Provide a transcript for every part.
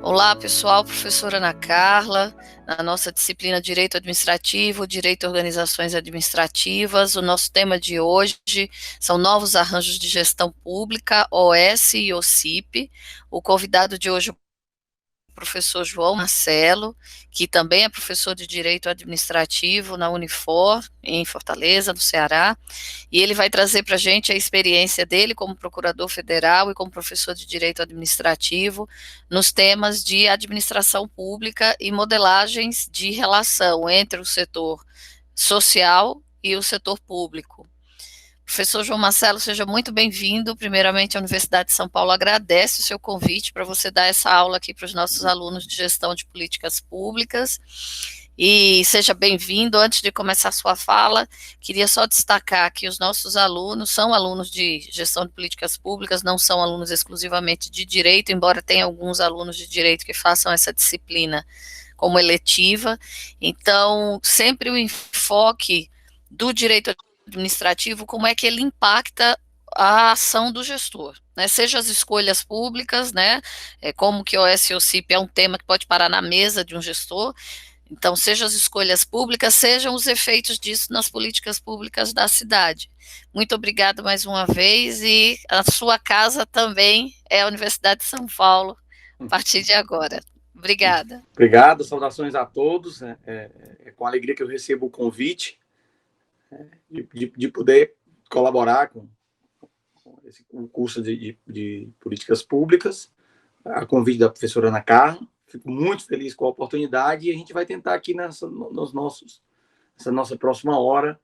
Olá, pessoal, professora Ana Carla, na nossa disciplina Direito Administrativo, Direito a Organizações Administrativas. O nosso tema de hoje são novos arranjos de gestão pública, OS e OCIP. O convidado de hoje é o professor João Marcelo, que também é professor de Direito Administrativo na Unifor, em Fortaleza, no Ceará, e ele vai trazer para a gente a experiência dele como procurador federal e como professor de Direito Administrativo nos temas de administração pública e modelagens de relação entre o setor social e o setor público. Professor João Marcelo, seja muito bem-vindo. Primeiramente, a Universidade de São Paulo agradece o seu convite para você dar essa aula aqui para os nossos alunos de gestão de políticas públicas. E seja bem-vindo. Antes de começar a sua fala, queria só destacar que os nossos alunos são alunos de gestão de políticas públicas, não são alunos exclusivamente de direito, embora tenha alguns alunos de direito que façam essa disciplina como eletiva. Então, sempre o enfoque do direito administrativo, como é que ele impacta a ação do gestor, né? Seja as escolhas públicas, né? Como que o OS e o CIP é um tema que pode parar na mesa de um gestor. Então, seja as escolhas públicas, sejam os efeitos disso nas políticas públicas da cidade. Muito obrigada mais uma vez, e a sua casa também é a Universidade de São Paulo, a partir de agora. Obrigada. Obrigado, saudações a todos. É com alegria que eu recebo o convite de poder colaborar com o curso de políticas públicas, a convite da professora Ana Carla. Fico muito feliz com a oportunidade e a gente vai tentar aqui nessa nossa próxima hora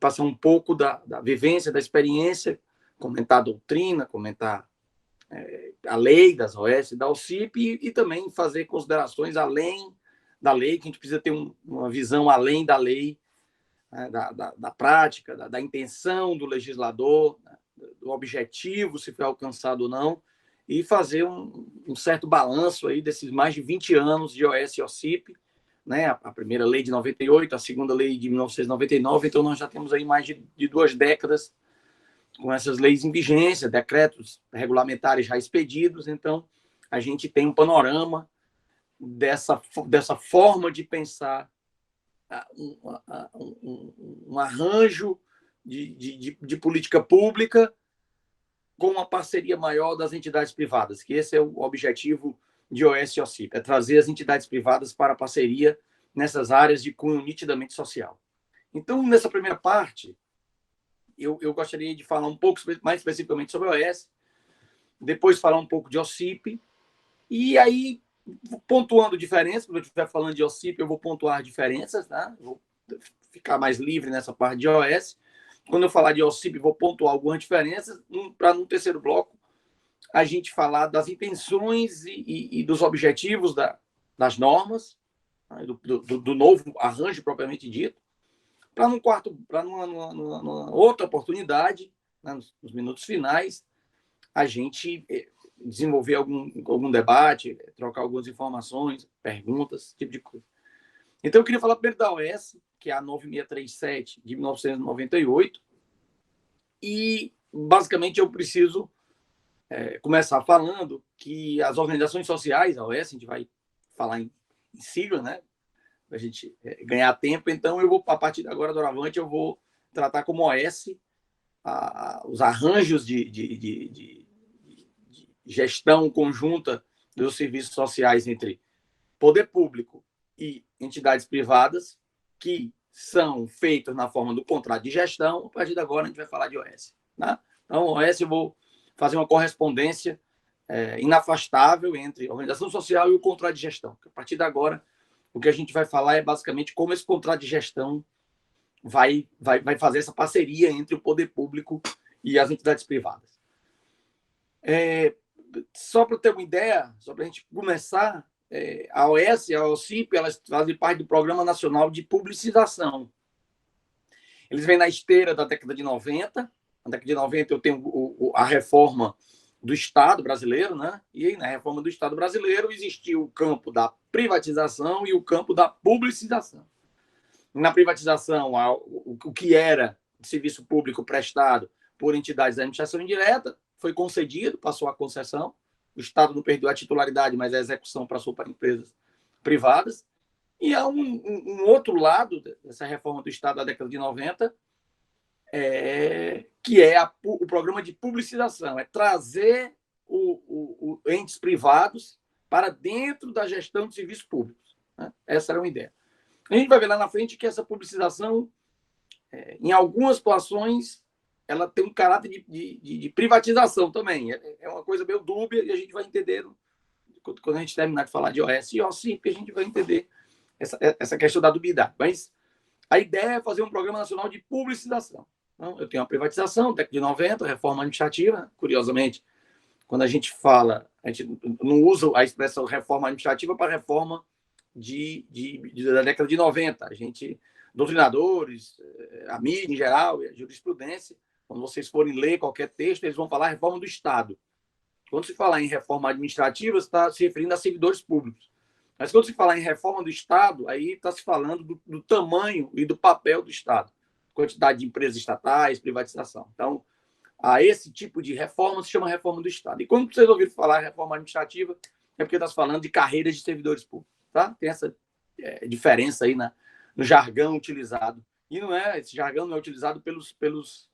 passar um pouco da vivência, da experiência, comentar a doutrina, comentar a lei das OS, da OCIP e também fazer considerações além da lei, que a gente precisa ter uma visão além da lei, da prática, da intenção do legislador, do objetivo, se foi alcançado ou não, e fazer um certo balanço aí desses mais de 20 anos de OS e OCIP, né? A primeira lei de 98, a segunda lei de 1999, então nós já temos aí mais de 2 décadas com essas leis em vigência, decretos regulamentares já expedidos, então a gente tem um panorama dessa forma de pensar um arranjo de política pública com uma parceria maior das entidades privadas, que esse é o objetivo de OS e OCIP, é trazer as entidades privadas para a parceria nessas áreas de cunho nitidamente social. Então, nessa primeira parte, eu gostaria de falar um pouco mais especificamente sobre a OS, depois falar um pouco de OCIP, e aí, pontuando diferenças, quando eu estiver falando de OCIP, eu vou pontuar diferenças, tá? Vou ficar mais livre nessa parte de OS. Quando eu falar de OCIP, vou pontuar algumas diferenças, para no terceiro bloco a gente falar das intenções e dos objetivos das normas, do novo arranjo propriamente dito, para numa outra oportunidade, né, nos minutos finais, a gente desenvolver algum debate, trocar algumas informações, perguntas, esse tipo de coisa. Então, eu queria falar primeiro da OS, que é a 9637 de 1998, e, basicamente, eu preciso começar falando que as organizações sociais, a OS, a gente vai falar em sigla, né, para a gente ganhar tempo, então eu vou, a partir de agora, doravante, eu vou tratar como OS os arranjos de gestão conjunta dos serviços sociais entre poder público e entidades privadas, que são feitas na forma do contrato de gestão. A partir de agora, a gente vai falar de OS. Né? Então, OS, eu vou fazer uma correspondência inafastável entre a organização social e o contrato de gestão. A partir de agora, o que a gente vai falar é basicamente como esse contrato de gestão vai fazer essa parceria entre o poder público e as entidades privadas. Só para ter uma ideia, só para a gente começar, a OS e a OCIP, elas fazem parte do Programa Nacional de Publicização. Eles vêm na esteira da década de 90. Na década de 90 eu tenho a reforma do Estado brasileiro, né? E na reforma do Estado brasileiro existiu o campo da privatização e o campo da publicização. Na privatização, o que era de serviço público prestado por entidades da administração indireta foi concedido, passou a concessão, o Estado não perdeu a titularidade, mas a execução passou para empresas privadas. E há um outro lado dessa reforma do Estado da década de 90, que é o programa de publicização, é trazer entes privados para dentro da gestão de serviços públicos. Né? Essa era uma ideia. A gente vai ver lá na frente que essa publicização, em algumas situações, ela tem um caráter de privatização também. É uma coisa meio dúbia e a gente vai entender, quando a gente terminar de falar de OS e OCIP, a gente vai entender essa questão da dubiedade. Mas a ideia é fazer um programa nacional de publicização. Então, eu tenho a privatização, década de 90, reforma administrativa, curiosamente, quando a gente fala, a gente não usa a expressão reforma administrativa para reforma da década de 90. A gente, doutrinadores, a mídia em geral, a jurisprudência, quando vocês forem ler qualquer texto, eles vão falar reforma do Estado. Quando se falar em reforma administrativa, está se referindo a servidores públicos. Mas quando se falar em reforma do Estado, aí está se falando do tamanho e do papel do Estado. Quantidade de empresas estatais, privatização. Então, a esse tipo de reforma se chama reforma do Estado. E quando vocês ouviram falar reforma administrativa, é porque está se falando de carreiras de servidores públicos. Tá? Tem essa diferença aí no jargão utilizado. E esse jargão não é utilizado pelos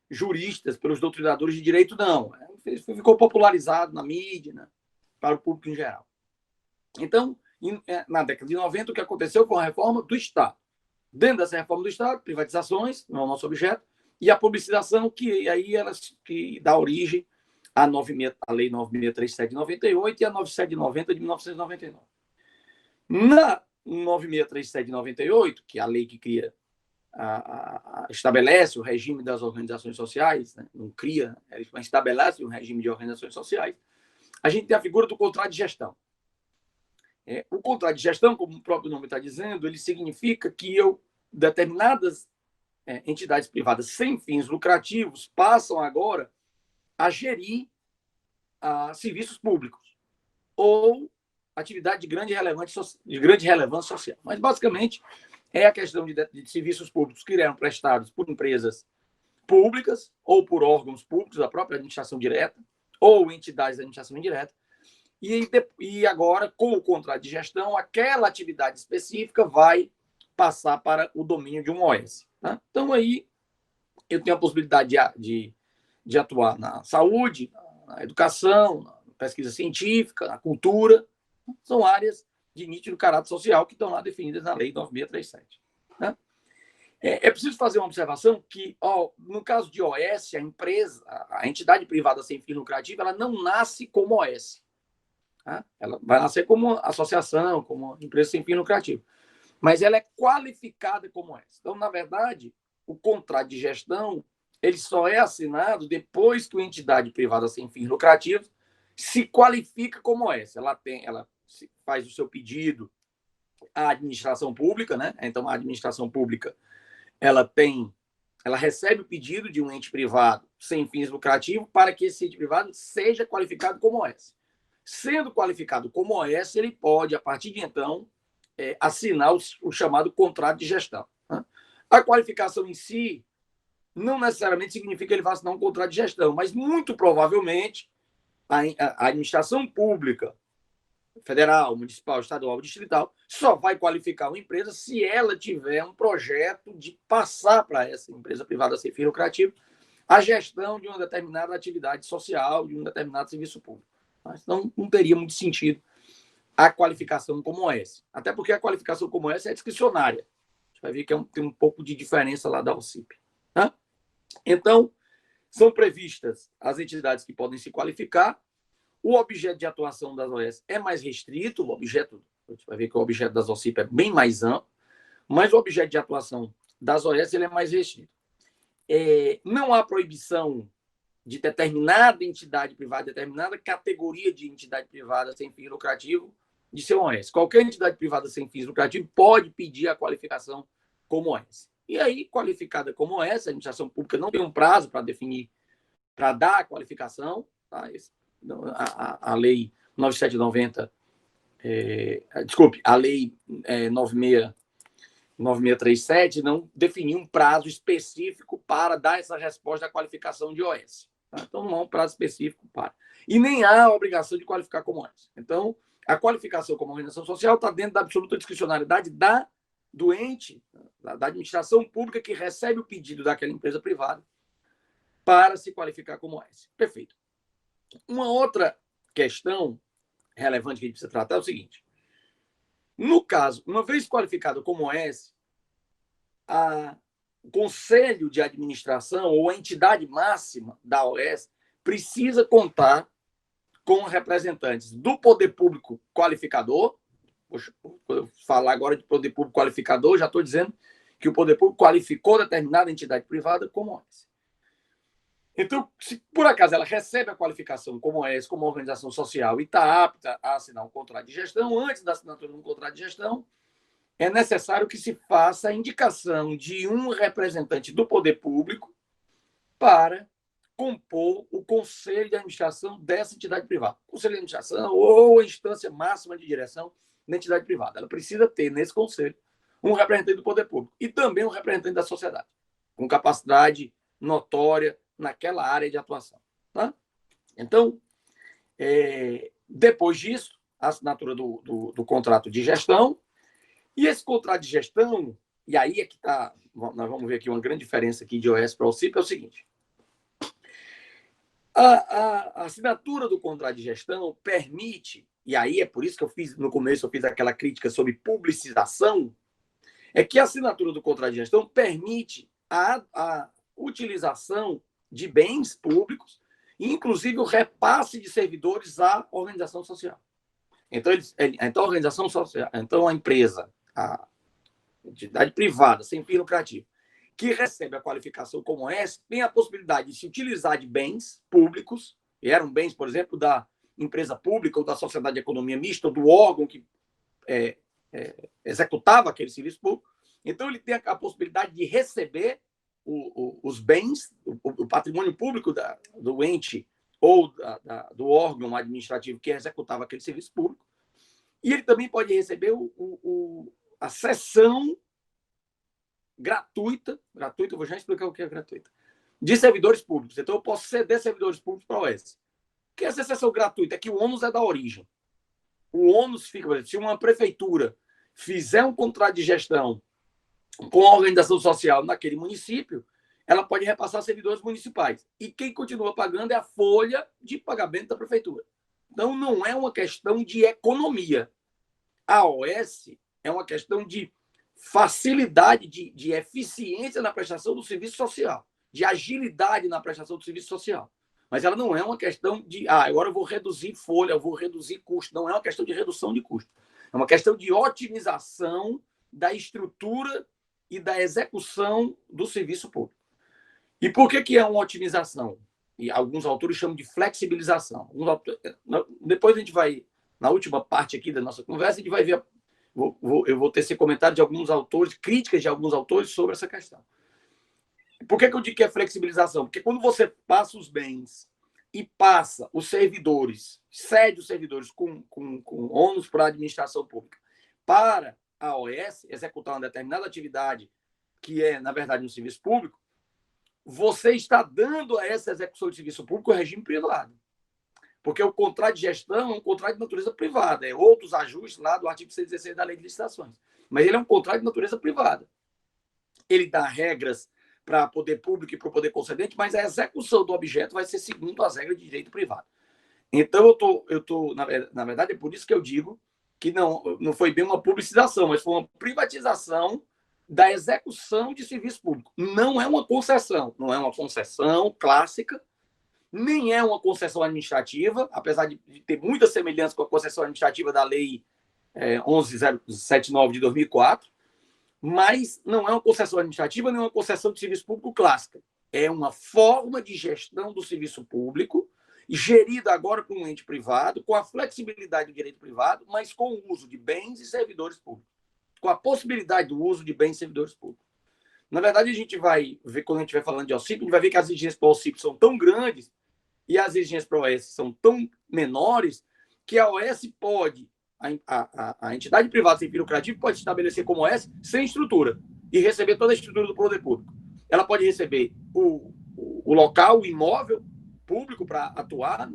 juristas, pelos doutrinadores de direito, não. Ficou popularizado na mídia, né, para o público em geral. Então, na década de 90, o que aconteceu foi uma reforma do Estado. Dentro dessa reforma do Estado, privatizações, não é o nosso objeto, e a publicização, que dá origem à Lei 9637 de 98 e a 9790 de 1999. Na 9637 de 98, que é a lei que cria, estabelece o regime das organizações sociais, né? Não cria, mas estabelece um regime de organizações sociais, a gente tem a figura do contrato de gestão. O contrato de gestão, como o próprio nome está dizendo, ele significa que determinadas entidades privadas sem fins lucrativos passam agora a gerir serviços públicos ou atividade de grande relevância social. Mas, basicamente, é a questão de serviços públicos que eram prestados por empresas públicas ou por órgãos públicos, da própria administração direta, ou entidades da administração indireta. E agora, com o contrato de gestão, aquela atividade específica vai passar para o domínio de um OS. Tá? Então, aí, eu tenho a possibilidade de atuar na saúde, na educação, na pesquisa científica, na cultura. São áreas de nítido caráter social que estão lá definidas na Lei 9637. Né? É preciso fazer uma observação que, no caso de OS, a entidade privada sem fim lucrativo, ela não nasce como OS. Tá? Ela vai nascer como associação, como empresa sem fim lucrativo. Mas ela é qualificada como OS. Então, na verdade, o contrato de gestão ele só é assinado depois que a entidade privada sem fins lucrativos se qualifica como OS. Ela faz o seu pedido à administração pública, né? Então, a administração pública ela recebe o pedido de um ente privado sem fins lucrativos para que esse ente privado seja qualificado como OS. Sendo qualificado como OS, ele pode, a partir de então, assinar o chamado contrato de gestão. Né? A qualificação em si não necessariamente significa que ele vai assinar um contrato de gestão, mas muito provavelmente a administração pública, federal, municipal, estadual, distrital, só vai qualificar uma empresa se ela tiver um projeto de passar para essa empresa privada sem fim lucrativo a gestão de uma determinada atividade social, de um determinado serviço público. Mas não teria muito sentido a qualificação como OS. Até porque a qualificação como OS é discricionária. A gente vai ver que tem um pouco de diferença lá da OCIP. Tá? Então, são previstas as entidades que podem se qualificar. O objeto de atuação das OS é mais restrito. A gente vai ver que o objeto das OCIP é bem mais amplo, mas o objeto de atuação das OS ele é mais restrito. Não há proibição de determinada entidade privada, determinada categoria de entidade privada sem fins lucrativo de ser um OS. Qualquer entidade privada sem fins lucrativos pode pedir a qualificação como OS. E aí, qualificada como OS, a administração pública não tem um prazo para definir, para dar a qualificação. Tá? A Lei 9790, a Lei 9637 não definiu um prazo específico para dar essa resposta à qualificação de OS. Tá? Então, não há um prazo específico para. E nem há a obrigação de qualificar como essa. Então, a qualificação como organização social está dentro da absoluta discricionariedade do ente, da administração pública que recebe o pedido daquela empresa privada para se qualificar como S. Perfeito. Uma outra questão relevante que a gente precisa tratar é o seguinte. No caso, uma vez qualificado como S, o conselho de administração ou a entidade máxima da OS precisa contar com representantes do poder público qualificador. Poxa, quando eu falar agora de poder público qualificador, já estou dizendo que o poder público qualificou determinada entidade privada como OS. Então, se por acaso ela recebe a qualificação como OS, como organização social, e está apta a assinar um contrato de gestão, antes da assinatura de um contrato de gestão, é necessário que se faça a indicação de um representante do poder público para compor o conselho de administração dessa entidade privada. Conselho de administração ou a instância máxima de direção da entidade privada. Ela precisa ter, nesse conselho, um representante do poder público e também um representante da sociedade, com capacidade notória naquela área de atuação. Tá? Então, depois disso, a assinatura do contrato de gestão, e esse contrato de gestão, e aí é que está, nós vamos ver aqui uma grande diferença aqui de OS para OCIP, é o seguinte. A assinatura do contrato de gestão permite, e aí é por isso que no começo eu fiz aquela crítica sobre publicização, é que a assinatura do contrato de gestão permite a utilização de bens públicos, inclusive o repasse de servidores à organização social. Então, a organização social, então a empresa, a entidade privada, sem fim lucrativo, que recebe a qualificação como essa, tem a possibilidade de se utilizar de bens públicos, e eram bens, por exemplo, da empresa pública ou da sociedade de economia mista, ou do órgão que executava aquele serviço público. Então, ele tem a possibilidade de receber os bens, o patrimônio público do ente ou do órgão administrativo que executava aquele serviço público. E ele também pode receber a cessão gratuita, eu vou já explicar o que é gratuita, de servidores públicos. Então, eu posso ceder servidores públicos para a OS. O que é essa cessão gratuita? É que o ônus é da origem. O ônus fica, por exemplo, se uma prefeitura fizer um contrato de gestão com a organização social naquele município, ela pode repassar servidores municipais. E quem continua pagando é a folha de pagamento da prefeitura. Então, não é uma questão de economia. A OS é uma questão de facilidade, de eficiência na prestação do serviço social, de agilidade na prestação do serviço social. Mas ela não é uma questão de, agora eu vou reduzir folha, eu vou reduzir custo. Não é uma questão de redução de custo. É uma questão de otimização da estrutura e da execução do serviço público. E por que é uma otimização? E alguns autores chamam de flexibilização. Depois a gente vai, na última parte aqui da nossa conversa, a gente vai ver, eu vou tecer comentário de alguns autores, críticas de alguns autores sobre essa questão. Por que eu digo que é flexibilização? Porque quando você passa os bens e passa os servidores, cede os servidores com ônus para a administração pública para a OS executar uma determinada atividade que é, na verdade, um serviço público, você está dando a essa execução de serviço público o regime privado. Porque o contrato de gestão é um contrato de natureza privada, é outros ajustes lá do artigo 116 da Lei de Licitações. Mas ele é um contrato de natureza privada. Ele dá regras para o poder público e para o poder concedente, mas a execução do objeto vai ser segundo as regras de direito privado. Então, na verdade, é por isso que eu digo que não foi bem uma publicização, mas foi uma privatização da execução de serviço público. Não é uma concessão clássica, nem é uma concessão administrativa, apesar de ter muita semelhança com a concessão administrativa da Lei 11.079 de 2004, mas não é uma concessão administrativa nem uma concessão de serviço público clássica. É uma forma de gestão do serviço público, gerida agora por um ente privado, com a flexibilidade do direito privado, mas com o uso de bens e servidores públicos, com a possibilidade do uso de bens e servidores públicos. Na verdade, a gente vai ver, quando a gente estiver falando de OCIP, a gente vai ver que as exigências para o OCIP são tão grandes e as exigências para a OS são tão menores que a OS pode, a entidade privada sem fim lucrativo pode estabelecer como OS sem estrutura e receber toda a estrutura do poder público. Ela pode receber o local, o imóvel, público para atuar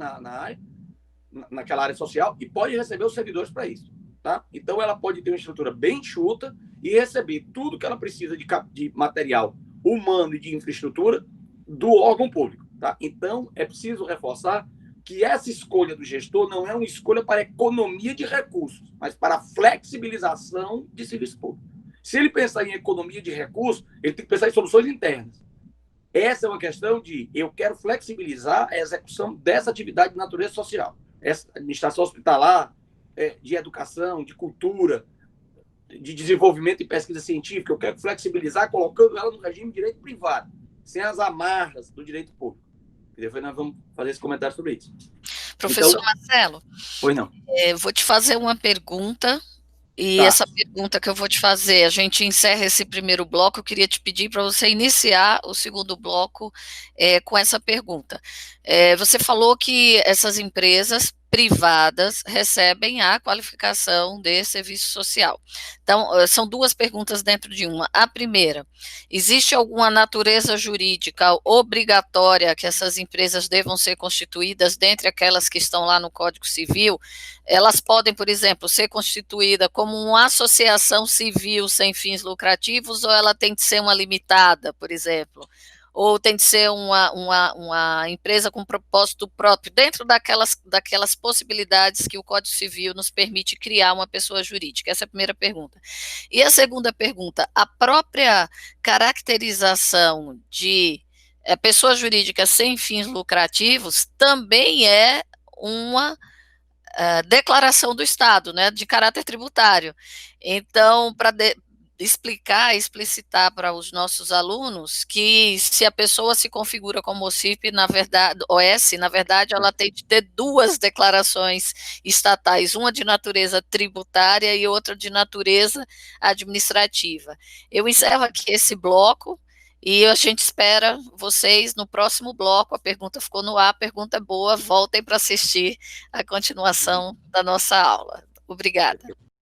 naquela área social e pode receber os servidores para isso. Tá? Então, ela pode ter uma estrutura bem enxuta e receber tudo que ela precisa de material humano e de infraestrutura do órgão público. Tá? Então, é preciso reforçar que essa escolha do gestor não é uma escolha para economia de recursos, mas para flexibilização de serviço público. Se ele pensar em economia de recursos, ele tem que pensar em soluções internas. Essa é uma questão de eu quero flexibilizar a execução dessa atividade de natureza social. Essa administração hospitalar, de educação, de cultura, de desenvolvimento e pesquisa científica, eu quero flexibilizar colocando ela no regime de direito privado, sem as amarras do direito público. E depois nós vamos fazer esse comentário sobre isso. Professor Então, Marcelo, pois não. Vou te fazer uma pergunta. E Tá. essa pergunta que eu vou te fazer, a gente encerra esse primeiro bloco, eu queria te pedir para você iniciar o segundo bloco com essa pergunta. Você falou que essas empresas privadas recebem a qualificação de serviço social. Então, são duas perguntas dentro de uma. A primeira, existe alguma natureza jurídica obrigatória que essas empresas devam ser constituídas dentre aquelas que estão lá no Código Civil? Elas podem, por exemplo, ser constituída como uma associação civil sem fins lucrativos, ou ela tem de ser uma limitada, por exemplo? Ou tem de ser uma empresa com propósito próprio, dentro daquelas possibilidades que o Código Civil nos permite criar uma pessoa jurídica? Essa é a primeira pergunta. E a segunda pergunta, a própria caracterização de pessoa jurídica sem fins lucrativos também é uma declaração do Estado, né, de caráter tributário. Então, para explicitar para os nossos alunos que se a pessoa se configura como OCIP, na verdade, OS, na verdade, ela tem de ter duas declarações estatais, uma de natureza tributária e outra de natureza administrativa. Eu encerro aqui esse bloco e a gente espera vocês no próximo bloco. A pergunta ficou no ar, a pergunta é boa, voltem para assistir a continuação da nossa aula. Obrigada.